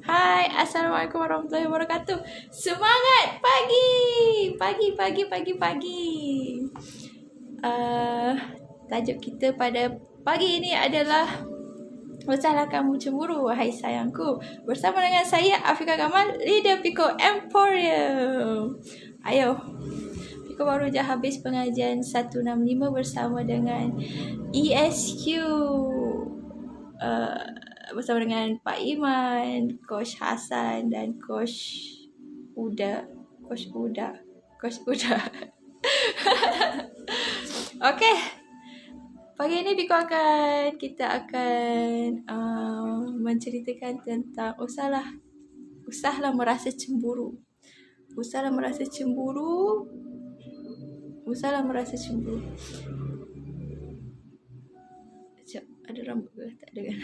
Hai, Assalamualaikum warahmatullahi wabarakatuh. Semangat pagi. Tajuk kita pada pagi ini adalah Usahlah kamu cemburu, wahai sayangku. Bersama dengan saya, Afika Kamal, leader Pico Emporium. Ayo, Pico baru je habis pengajian 165 bersama dengan ESQ. Bersama dengan Pak Iman, Coach Hassan dan Coach Uda. Okey. Pagi ini kita akan menceritakan tentang usahlah merasa cemburu. Usahlah merasa cemburu. Ada rambut ke? Tak ada kan?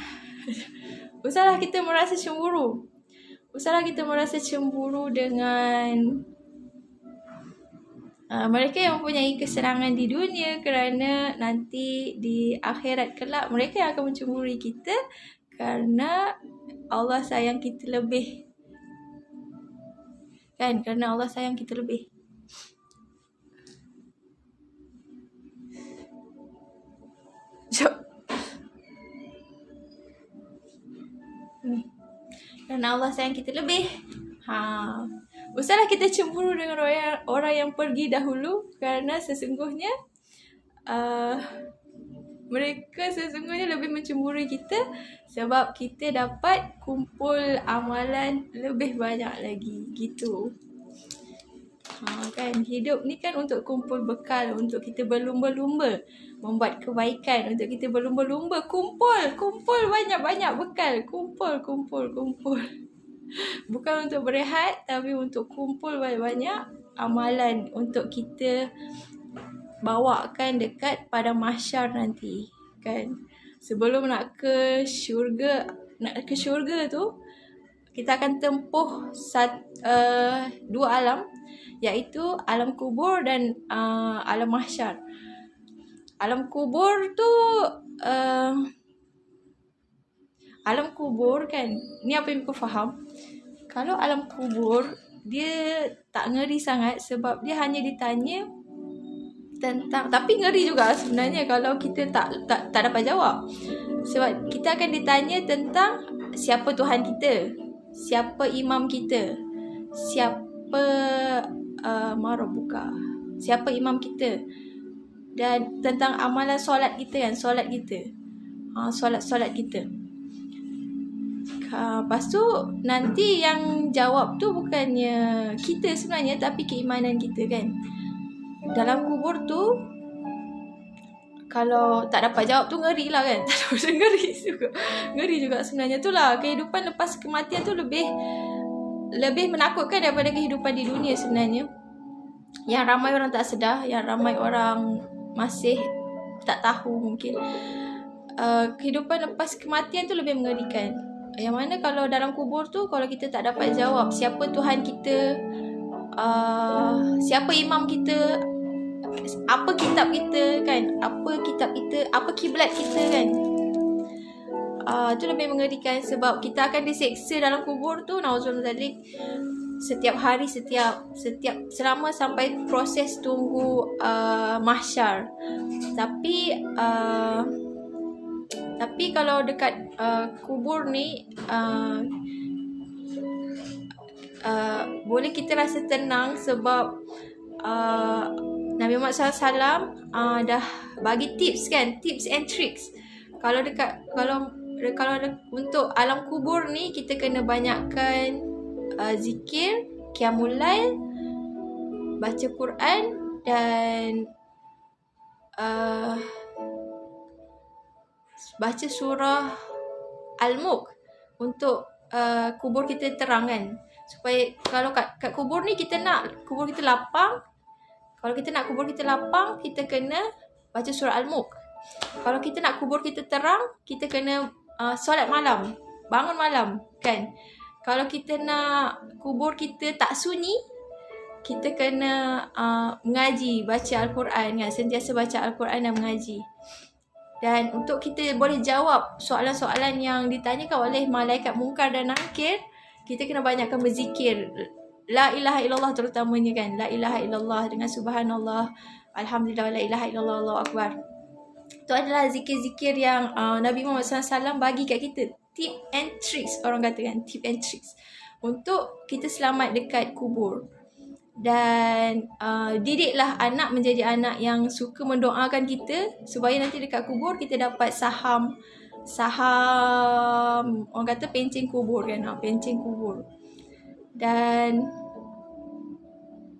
Usahlah kita merasa cemburu dengan mereka yang mempunyai kesenangan di dunia, kerana nanti di akhirat kelak mereka yang akan mencemburi kita kerana Allah sayang kita lebih. Kan? Kerana Allah sayang kita lebih. Kerana Allah sayang kita lebih. Usahlah kita cemburu dengan orang yang pergi dahulu, kerana sesungguhnya mereka lebih mencemburi kita sebab kita dapat kumpul amalan lebih banyak lagi gitu. Kan hidup ni kan untuk kumpul bekal, untuk kita berlumba-lumba membuat kebaikan, untuk kita berlumba-lumba kumpul banyak-banyak bekal, kumpul. Bukan untuk berehat, tapi untuk kumpul banyak-banyak amalan untuk kita bawakan dekat pada mahsyar nanti, kan. Sebelum nak ke syurga tu, kita akan tempuh dua alam, iaitu alam kubur dan alam mahsyar. Alam kubur tu alam kubur kan, ni apa yang aku faham. Kalau alam kubur, dia tak ngeri sangat sebab dia hanya ditanya tentang, tapi ngeri juga sebenarnya kalau kita tak dapat jawab. Sebab kita akan ditanya tentang siapa Tuhan kita, siapa imam kita, siapa siapa imam kita, dan tentang amalan solat kita. Solat kita. Lepas tu nanti yang jawab tu bukannya kita sebenarnya, tapi keimanan kita, kan. Dalam kubur tu kalau tak dapat jawab tu ngeri lah, kan. Ngeri juga sebenarnya. Itulah kehidupan lepas kematian tu lebih menakutkan daripada kehidupan di dunia sebenarnya. Yang ramai orang tak sedar, yang ramai orang masih tak tahu mungkin. Kehidupan lepas kematian tu lebih mengerikan. Yang mana kalau dalam kubur tu, kalau kita tak dapat jawab siapa Tuhan kita, siapa imam kita, apa kitab kita, kan, apa kiblat kita, kan, itu lebih mengerikan sebab kita akan diseksa dalam kubur tu, nauzubillah, setiap hari, selama sampai proses tunggu mahsyar. Tapi kalau dekat kubur ni boleh kita rasa tenang sebab Nabi Muhammad SAW dah bagi tips, kan, tips and tricks. Kalau untuk alam kubur ni, kita kena banyakkan zikir, qiyamul lail, baca Quran dan baca surah Al-Mulk untuk kubur kita terang, kan. Supaya kalau kat kubur ni kita nak kubur kita lapang, kalau kita nak kubur kita lapang, kita kena baca surah Al-Mulk. Kalau kita nak kubur kita terang, kita kena solat malam, bangun malam, kan. Kalau kita nak kubur kita tak sunyi, kita kena mengaji, baca Al-Quran, kan, sentiasa baca Al-Quran dan mengaji. Dan untuk kita boleh jawab soalan-soalan yang ditanyakan oleh malaikat Munkar dan Nakir, kita kena banyakkan berzikir. La ilaha illallah terutamanya kan. La ilaha illallah dengan subhanallah, alhamdulillah, la ilaha illallah, Allahu akbar. Itu adalah zikir-zikir yang Nabi Muhammad SAW bagi kat kita. Tip and tricks, orang kata kan, tip and tricks untuk kita selamat dekat kubur. Dan didiklah anak menjadi anak yang suka mendoakan kita, supaya nanti dekat kubur kita dapat saham orang kata pencen kubur kan, pencen kubur. Dan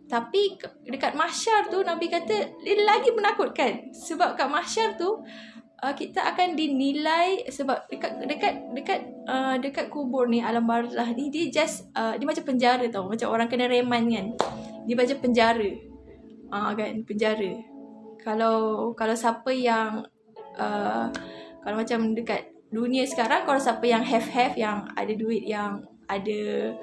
tapi dekat mahsyar tu Nabi kata dia lagi menakutkan, sebab kat mahsyar tu kita akan dinilai, sebab dekat kubur ni, alam barzah ni, dia dia macam penjara tau, macam orang kena reman kan. Dia macam penjara. Kan, penjara. Kalau siapa yang kalau macam dekat dunia sekarang, kalau siapa yang have yang ada duit, yang ada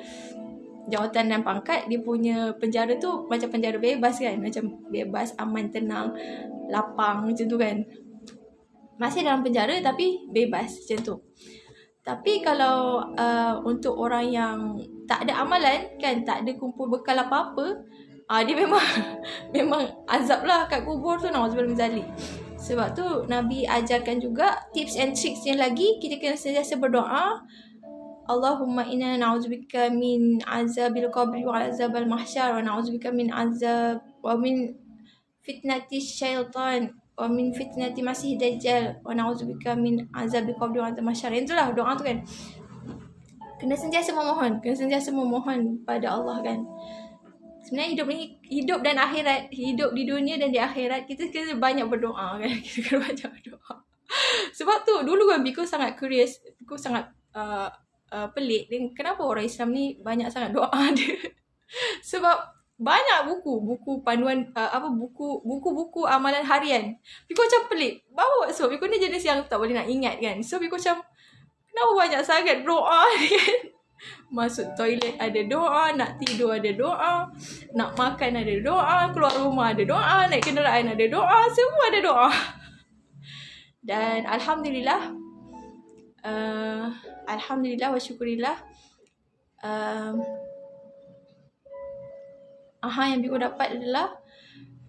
jawatan dan pangkat, dia punya penjara tu macam penjara bebas kan, macam bebas, aman, tenang, lapang macam tu kan. Masih dalam penjara tapi bebas macam tu. Tapi kalau untuk orang yang tak ada amalan kan, tak ada kumpul bekal apa-apa, dia memang azab lah kat kubur tu, na'udzubillah min zalik. Sebab tu Nabi ajarkan juga tips and tricks yang lagi, kita kena sentiasa berdoa, Allahumma inna na'udzubika min azabil qabri wa azabil mahsyar, wa na'udzubika min azab wa min fitnati syaitan wa min fitnati masih dajjal, wa na'udzubika min azabil qabri wa azabil mahsyar. Itulah doa tu kan. Kena sentiasa memohon pada Allah kan. Sebenarnya hidup dan akhirat, hidup di dunia dan di akhirat, kita kena banyak berdoa kan. Kita kena banyak berdoa. Sebab tu dulu kan Biko sangat curious, Biko sangat pelik dengan kenapa orang Islam ni banyak sangat doa dia. Sebab banyak buku panduan, buku amalan harian. Biko macam pelik. Sebab Biko ni jenis yang tak boleh nak ingat kan. So Biko macam, kenapa banyak sangat doa ni kan. Masuk toilet ada doa, nak tidur ada doa, nak makan ada doa, keluar rumah ada doa, naik kenderaan ada doa, semua ada doa. Dan Alhamdulillah wa syukurillah, yang Biko dapat adalah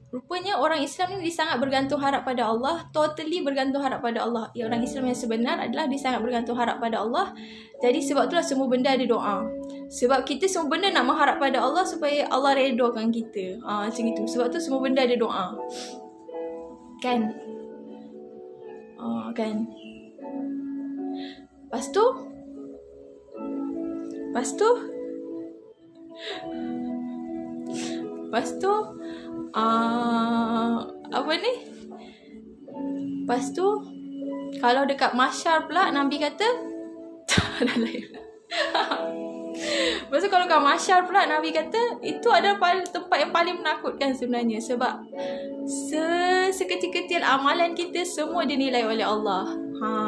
rupanya orang Islam ni dia sangat bergantung harap pada Allah, totally bergantung harap pada Allah. Orang Islam yang sebenar adalah dia sangat bergantung harap pada Allah. Jadi sebab itulah semua benda ada doa. Sebab kita semua benda nak mengharap pada Allah supaya Allah redokan kita. Macam itu. Sebab tu semua benda ada doa. Kan? Kan? Lepas tu apa ni? Lepas tu kalau dekat mahsyar pula Nabi kata lepas tu kalau kat mahsyar pula Nabi kata itu adalah tempat yang paling menakutkan sebenarnya. Sebab sekecil-kecil amalan kita semua dinilai oleh Allah.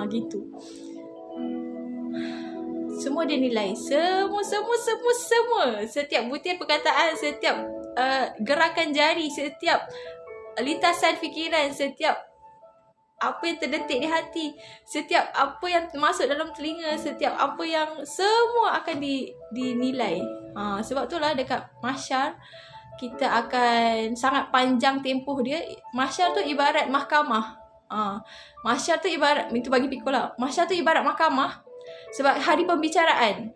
Gitu. Semua dinilai. Semua. Setiap butir perkataan, setiap gerakan jari, setiap lintasan fikiran, setiap apa yang terdetik di hati, setiap apa yang masuk dalam telinga, setiap apa yang semua akan dinilai. Sebab itulah dekat mahsyar kita akan sangat panjang tempoh dia. Mahsyar tu ibarat mahkamah. Mahsyar tu ibarat, itu bagi Biko lah, mahsyar tu ibarat mahkamah. Sebab hari pembicaraan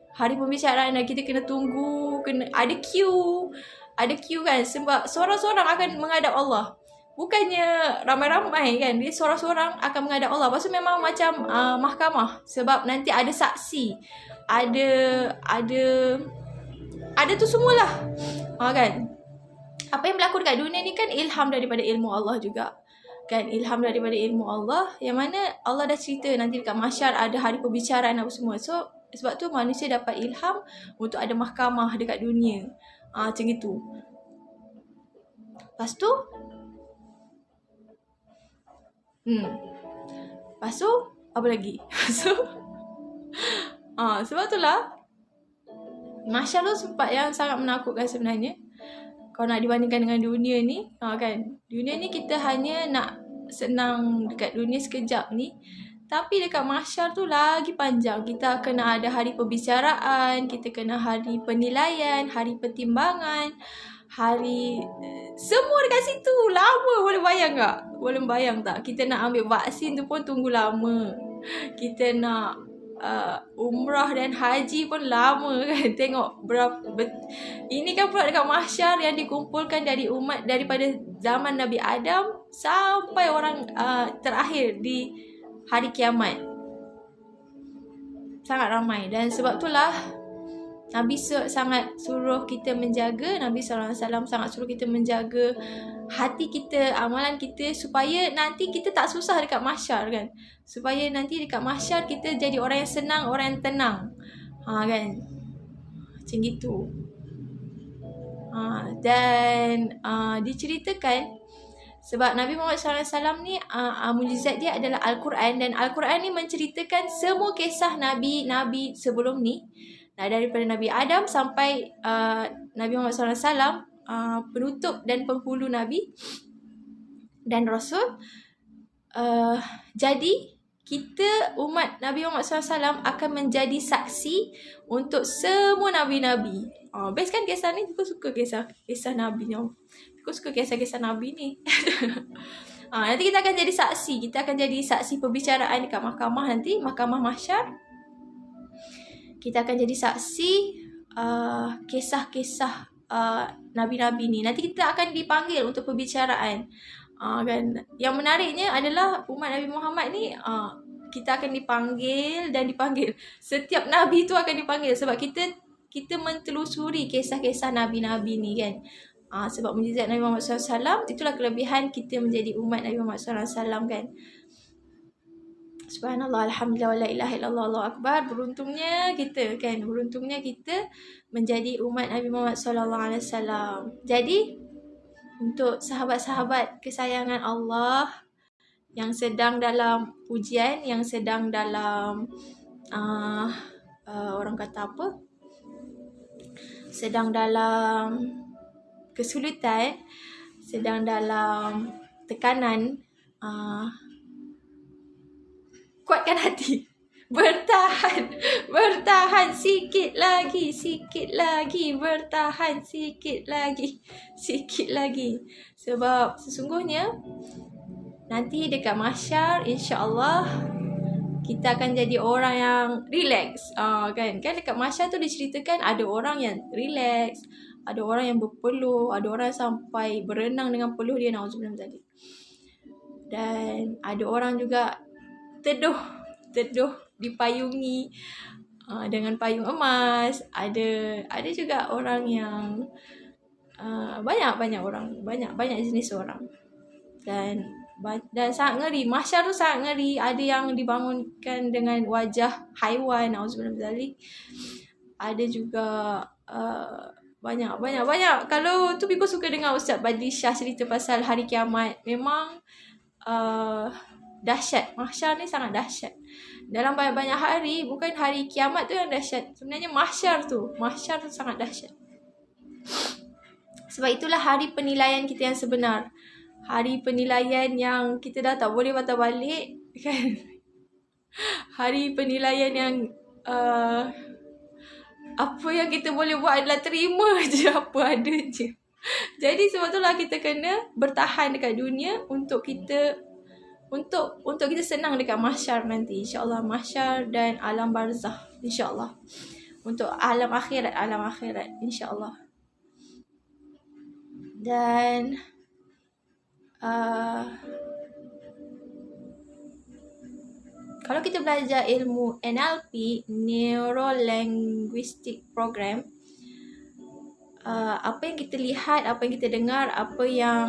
dan kita kena tunggu, kena ada queue kan. Sebab seorang-seorang akan menghadap Allah. Bukannya ramai-ramai kan, dia seorang-seorang akan menghadap Allah. Lepas tu memang macam mahkamah. Sebab nanti ada saksi, ada tu semualah. Kan. Apa yang berlaku dekat dunia ni kan ilham daripada ilmu Allah juga. Kan, ilham daripada ilmu Allah, yang mana Allah dah cerita nanti dekat mahsyar ada hari perbicaraan apa semua. So sebab tu manusia dapat ilham untuk ada mahkamah dekat dunia. Macam itu. Lepas tu apa lagi? Sebab itulah mahsyar tu sempat yang sangat menakutkan sebenarnya. Kalau nak dibandingkan dengan dunia ni, kan, dunia ni kita hanya nak senang dekat dunia sekejap ni. Tapi dekat mahsyar tu lagi panjang. Kita kena ada hari perbicaraan, kita kena hari penilaian, hari pertimbangan, hari semua dekat situ. Lama, boleh bayang tak? Boleh bayang tak? Kita nak ambil vaksin tu pun tunggu lama. Kita nak umrah dan haji pun lama kan. Tengok berapa ini kan pula dekat mahsyar yang dikumpulkan dari umat daripada zaman Nabi Adam sampai orang terakhir di hari kiamat. Sangat ramai. Dan sebab itulah Nabi sangat suruh kita menjaga, Nabi SAW sangat suruh kita menjaga hati kita, amalan kita, supaya nanti kita tak susah dekat mahsyar kan. Supaya nanti dekat mahsyar kita jadi orang yang senang, orang yang tenang. Kan. Macam gitu. Dan diceritakan sebab Nabi Muhammad SAW ni mujizat dia adalah Al-Quran. Dan Al-Quran ni menceritakan semua kisah Nabi-Nabi sebelum ni. Daripada Nabi Adam sampai Nabi Muhammad SAW, penutup dan penghulu Nabi dan Rasul. Jadi kita umat Nabi Muhammad SAW akan menjadi saksi untuk semua Nabi-Nabi. Best kan kisah ni? Aku suka kisah Nabi ni. Aku suka kisah-kisah Nabi ni. Nanti kita akan jadi saksi. Kita akan jadi saksi perbicaraan dekat mahkamah nanti. Mahkamah mahsyar. Kita akan jadi saksi kisah-kisah Nabi-Nabi ni. Nanti kita akan dipanggil untuk perbicaraan. Kan? Yang menariknya adalah umat Nabi Muhammad ni, kita akan dipanggil dan dipanggil. Setiap Nabi tu akan dipanggil. Sebab kita mentelusuri kisah-kisah Nabi-Nabi ni kan. Sebab mujizat Nabi Muhammad SAW, itulah kelebihan kita menjadi umat Nabi Muhammad SAW kan. Subhanallah, Alhamdulillah, wa la ilaha illallah, Allahu Akbar. Beruntungnya kita kan. Beruntungnya kita menjadi umat Nabi Muhammad SAW. Jadi, untuk sahabat-sahabat kesayangan Allah yang sedang dalam ujian, yang sedang dalam orang kata apa? Sedang dalam kesulitan, sedang dalam tekanan, kuatkan hati. Bertahan sikit lagi, bertahan sikit lagi. Sebab sesungguhnya nanti dekat mahsyar insya-Allah kita akan jadi orang yang relax. Kan dekat mahsyar tu diceritakan ada orang yang relax, ada orang yang berpeluh, ada orang sampai berenang dengan peluh dia, nauzubillah tadi. Dan ada orang juga teduh dipayungi dengan payung emas. Ada juga orang yang banyak orang, banyak jenis orang. Dan sangat ngeri. Mahsyar tu sangat ngeri. Ada yang dibangunkan dengan wajah haiwan, nauzubillah dzalik. Ada juga banyak. Kalau tu Biko suka dengar Ustaz Badli Shah cerita pasal hari kiamat. Memang dahsyat. Mahsyar ni sangat dahsyat. Dalam banyak-banyak hari, bukan hari kiamat tu yang dahsyat. Sebenarnya mahsyar tu sangat dahsyat. Sebab itulah hari penilaian kita yang sebenar. Hari penilaian yang kita dah tak boleh patah balik kan. Hari penilaian yang apa yang kita boleh buat adalah terima je apa ada je. Jadi sebab itulah kita kena bertahan dekat dunia untuk kita senang dekat mahsyar nanti, insya-Allah, mahsyar dan alam barzakh, insya-Allah. Untuk alam akhirat, insya-Allah. Dan kalau kita belajar ilmu NLP, Neuro Linguistic Program, apa yang kita lihat, apa yang kita dengar, apa yang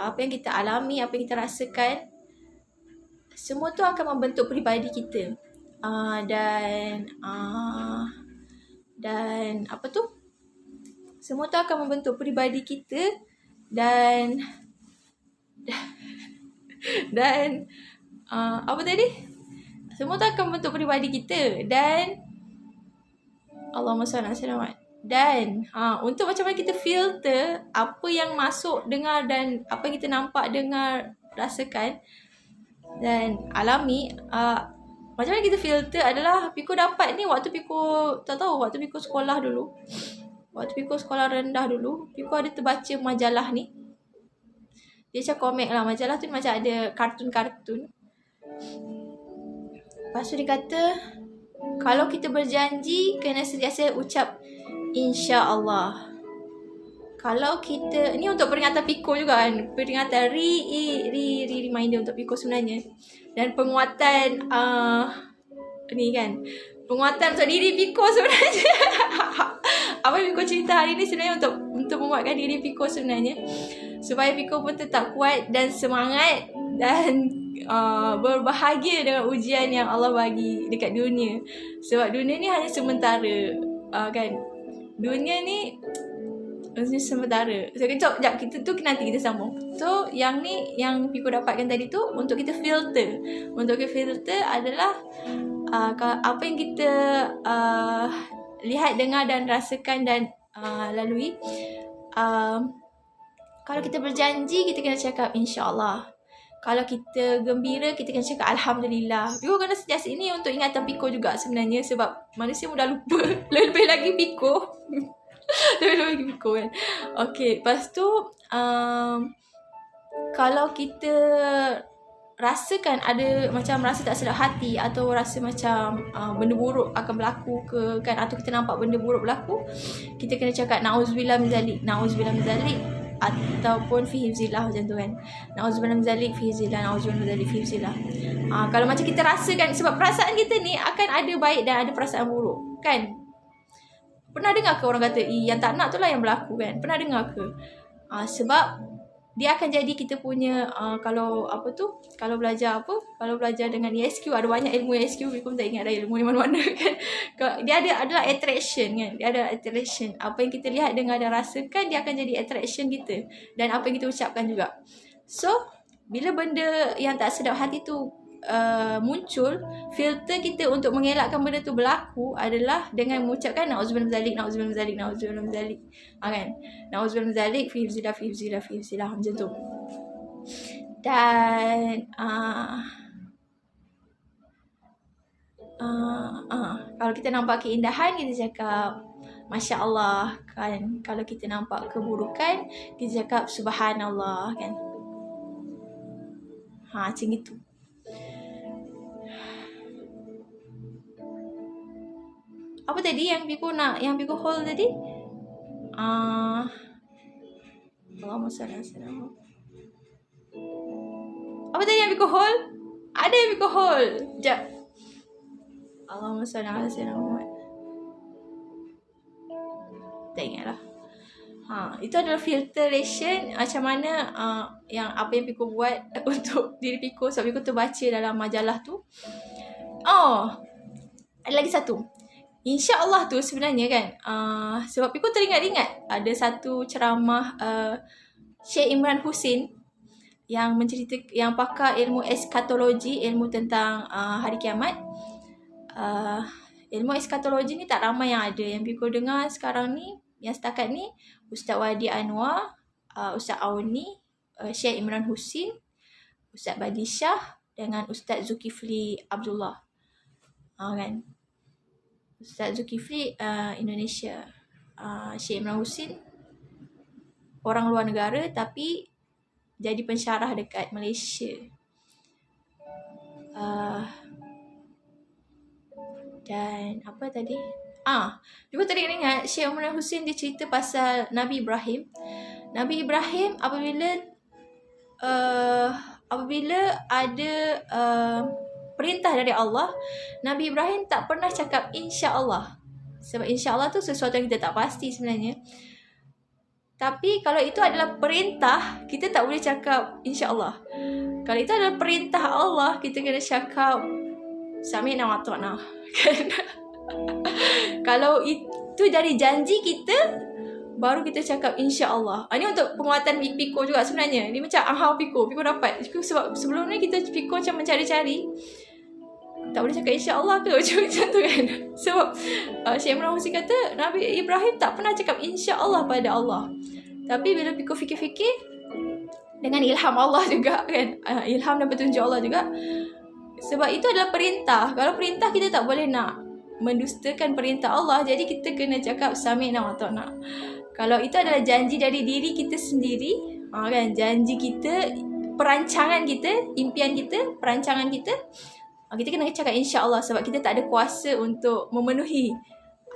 kita alami, apa yang kita rasakan, semua tu akan membentuk peribadi kita. Dan apa tu? Semua tu akan membentuk peribadi kita dan apa tadi? Semua tu akan membentuk peribadi kita dan Allahumma salli ala sayyidina. Dan untuk macam mana kita filter apa yang masuk, dengar dan apa yang kita nampak, dengar, rasakan, dan alami. Macam mana kita filter adalah Piko dapat ni waktu Piko, tak tahu, waktu Piko sekolah dulu. Waktu Piko sekolah rendah dulu, Piko ada terbaca majalah ni. Dia macam komik lah. Majalah tu macam ada kartun-kartun. Lepas tu dia kata, kalau kita berjanji, kena sentiasa ucap insya-Allah. Kalau kita, ni untuk peringatan Piko juga kan. Peringatan reminder untuk Piko sebenarnya. Dan penguatan ni kan. Penguatan untuk diri Piko sebenarnya. Apa yang Piko cerita hari ni sebenarnya untuk menguatkan diri Piko sebenarnya. Supaya Piko pun tetap kuat dan semangat dan berbahagia dengan ujian yang Allah bagi dekat dunia. Sebab dunia ni hanya sementara, kan. Dunia ni maksudnya sementara. So, sekejap kita tu nanti kita sambung. So, yang ni yang Piko dapatkan tadi tu untuk kita filter. Untuk kita filter adalah apa yang kita lihat, dengar dan rasakan dan lalui. Kalau kita berjanji, kita kena cakap insya-Allah. Kalau kita gembira, kita kena cakap alhamdulillah. Piko kena sentiasa ini untuk ingatan Piko juga sebenarnya, sebab manusia mudah lupa. Lebih lagi Piko. Lebih lagi Piko kan. Okay, lepas tu kalau kita rasakan ada macam rasa tak sedap hati atau rasa macam benda buruk akan berlaku ke kan, atau kita nampak benda buruk berlaku, kita kena cakap na'udzubillah min zalik, na'udzubillah min zalik, ataupun fi hifzillah macam tu kan. Na'udzubillah min zalik fi hifzillah, na'udzubillah min zalik fi hifzillah. Kalau macam kita rasakan, sebab perasaan kita ni akan ada baik dan ada perasaan buruk kan. Pernah dengar ke orang kata yang tak nak tu lah yang berlaku kan? Pernah dengar ke? Sebab dia akan jadi kita punya kalau belajar dengan ESQ, ada banyak ilmu ESQ, Piko tak ingat ada ilmu di mana-mana kan. Dia adalah attraction kan. Dia ada attraction. Apa yang kita lihat, dengar dan rasakan, dia akan jadi attraction kita. Dan apa yang kita ucapkan juga. So, bila benda yang tak sedap hati tu muncul, filter kita untuk mengelakkan benda tu berlaku adalah dengan mengucapkan na'udzubillah min zalik, na'udzubillah min zalik, na'udzubillah min zalik. Kan? Na'udzubillah min zalik, fi hifzillah, fi hifzillah, fi hifzillah macam tu. Dan kalau kita nampak keindahan, kita cakap Masya Allah kan. Kalau kita nampak keburukan, kita cakap Subhanallah kan. Macam itu. Apa tadi yang Piko nak, yang Piko hold tadi? Allahumma salli ala sayyidina. Apa tadi yang Piko hold? Ada yang Piko hold. Sekejap. Allahumma salli ala sayyidina Muhammad. Tak ingat lah. Itu adalah filtration macam mana yang apa yang Piko buat untuk diri Piko. Sebab Piko terbaca dalam majalah tu. Ada lagi satu. InsyaAllah tu sebenarnya kan, sebab Piko teringat-ingat ada satu ceramah Syekh Imran Husin yang menceritakan, yang pakar ilmu eskatologi, ilmu tentang hari kiamat. Ilmu eskatologi ni tak ramai yang ada. Yang Piko dengar sekarang ni, yang setakat ni, Ustaz Wadi Anwar, Ustaz Auni, Syekh Imran Husin, Ustaz Badi Shah dengan Ustaz Zulkifli Abdullah. Kan? Ustaz Zulkifli Indonesia, Syekh Imran Husin orang luar negara tapi jadi pensyarah dekat Malaysia. Dan apa tadi? Juga tadi ingat Syekh Imran Husin dia cerita pasal Nabi Ibrahim. Nabi Ibrahim apabila ada perintah dari Allah, Nabi Ibrahim tak pernah cakap insya-Allah. Sebab insya-Allah tu sesuatu yang kita tak pasti sebenarnya. Tapi kalau itu adalah perintah, kita tak boleh cakap insya-Allah. Kalau itu adalah perintah Allah, kita kena cakap sami'na wa ata'na. Kalau itu dari janji kita, baru kita cakap insya-Allah. Ini untuk penguatan Piko juga sebenarnya. Ini macam Piko dapat. Sebab sebelum ni Piko macam mencari-cari, tak boleh cakap insya-Allah ke macam tu kan. Sebab Syekh Imran Husin kata Nabi Ibrahim tak pernah cakap insya-Allah pada Allah. Tapi bila Piko fikir-fikir, dengan ilham Allah juga kan. Ilham dan petunjuk Allah juga. Sebab itu adalah perintah. Kalau perintah kita tak boleh nak mendustakan perintah Allah. Jadi kita kena cakap sami'na wa ata'na. Kalau itu adalah janji dari diri kita sendiri, kan, janji kita, perancangan kita, impian kita, perancangan kita, kita kena cakap insya-Allah sebab kita tak ada kuasa untuk memenuhi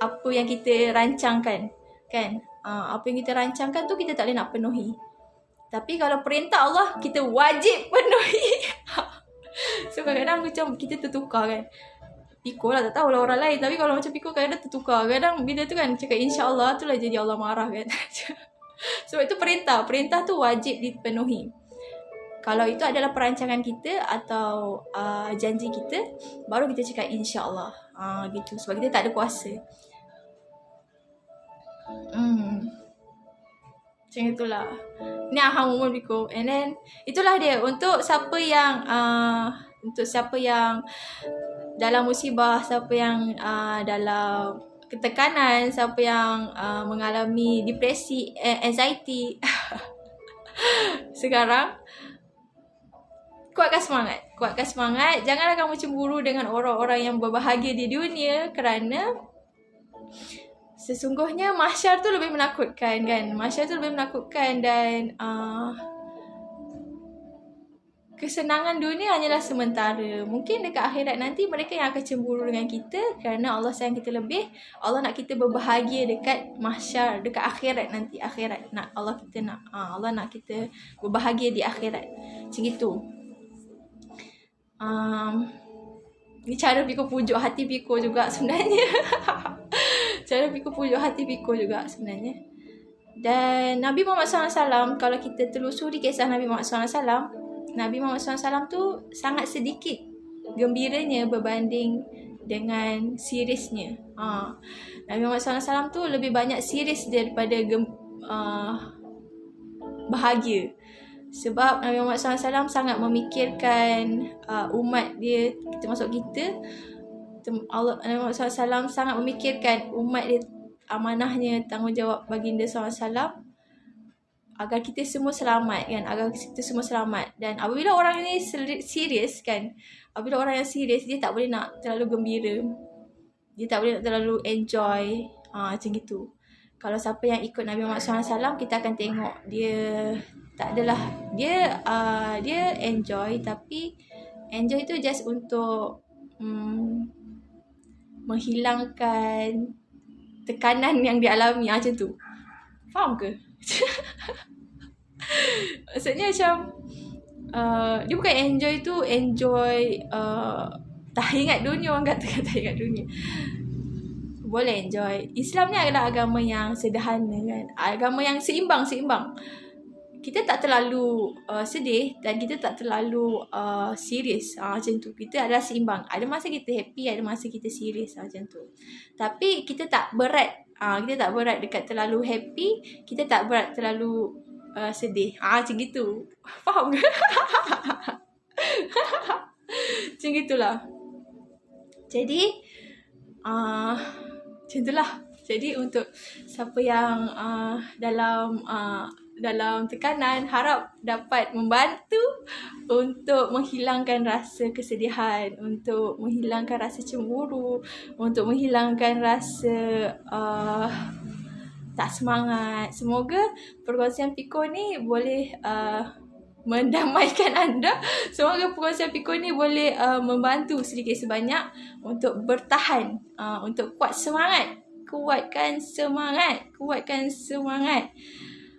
apa yang kita rancangkan, kan? Apa yang kita rancangkan tu kita tak boleh nak penuhi. Tapi kalau perintah Allah, kita wajib penuhi. So kadang-kadang macam kita tertukar kan. Piko lah, tak tahulah orang lain. Tapi kalau macam Piko kadang-kadang tertukar. Kadang bila tu kan cakap insya-Allah tu lah jadi Allah marah kan. Sebab itu perintah. Perintah tu wajib dipenuhi. Kalau itu adalah perancangan kita atau janji kita, baru kita cakap insya-Allah. Gitu. Sebab kita tak ada kuasa. Macam itulah. Ni umum Biko. And then itulah dia untuk siapa yang dalam musibah, siapa yang dalam ketekanan, siapa yang mengalami depresi, anxiety sekarang, kuatkan semangat. Janganlah kamu cemburu dengan orang-orang yang berbahagia di dunia, kerana sesungguhnya mahsyar tu lebih menakutkan kan. Mahsyar tu lebih menakutkan dan kesenangan dunia hanyalah sementara. Mungkin dekat akhirat nanti mereka yang akan cemburu dengan kita kerana Allah sayang kita lebih. Allah nak kita berbahagia dekat mahsyar, dekat akhirat nanti. Akhirat nak Allah nak kita berbahagia di akhirat. Macam itu. Ni cara Piko pujuk hati Piko juga sebenarnya. Cara Piko pujuk hati Piko juga sebenarnya. Dan Nabi Muhammad SAW, kalau kita telusuri kisah Nabi Muhammad SAW, Nabi Muhammad SAW tu sangat sedikit gembiranya berbanding dengan seriusnya. Nabi Muhammad SAW tu lebih banyak serius daripada bahagia. Sebab Nabi Muhammad SAW sangat memikirkan umat dia, termasuk kita. Nabi Muhammad SAW sangat memikirkan umat dia, amanahnya, tanggungjawab baginda SAW agar kita semua selamat kan, Dan apabila orang ni serius kan, apabila orang yang serius, dia tak boleh nak terlalu gembira, dia tak boleh nak terlalu enjoy, macam gitu. Kalau siapa yang ikut Nabi Muhammad SAW, kita akan tengok dia tak adalah, dia enjoy, tapi enjoy tu just untuk menghilangkan tekanan yang dialami, macam tu. Faham ke? Maksudnya macam dia bukan enjoy tu enjoy tak ingat dunia. Orang kata tak ingat dunia. Boleh enjoy. Islam ni adalah agama yang sederhana kan, agama yang seimbang. Kita tak terlalu sedih dan kita tak terlalu serius, macam tu. Kita adalah seimbang. Ada masa kita happy, ada masa kita serius, macam tu. Tapi kita tak berat. Kita tak berat dekat terlalu happy, kita tak berat terlalu sedih. Macam gitu. Faham ke? Macam gitulah. Jadi macam itulah. Jadi untuk siapa yang dalam tekanan, harap dapat membantu untuk menghilangkan rasa kesedihan, untuk menghilangkan rasa cemburu, untuk menghilangkan rasa tak semangat. Semoga perkongsian Piko ni boleh mendamaikan anda. Semoga perkongsian Piko ni boleh membantu sedikit sebanyak untuk bertahan, untuk kuat semangat. Kuatkan semangat.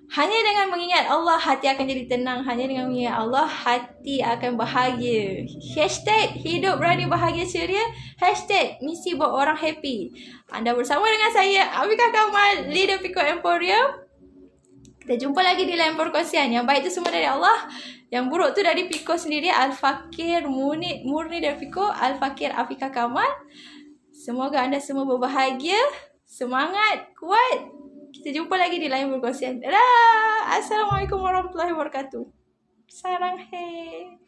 Hanya dengan mengingat Allah, hati akan jadi tenang. Hanya dengan mengingat Allah, hati akan bahagia. #hidup berani bahagia ceria. #misi buat orang happy. Anda bersama dengan saya, Afiqah Kamal, leader Piko Emporium. Kita jumpa lagi di lain perkongsian. Yang baik tu semua dari Allah, yang buruk tu dari Piko sendiri. Al-Fakir Murni dari Piko, Al-Fakir Afiqah Kamal. Semoga anda semua berbahagia, semangat, kuat. Kita jumpa lagi di lain perkongsian. Dadah! Assalamualaikum warahmatullahi wabarakatuh. Sarang hai.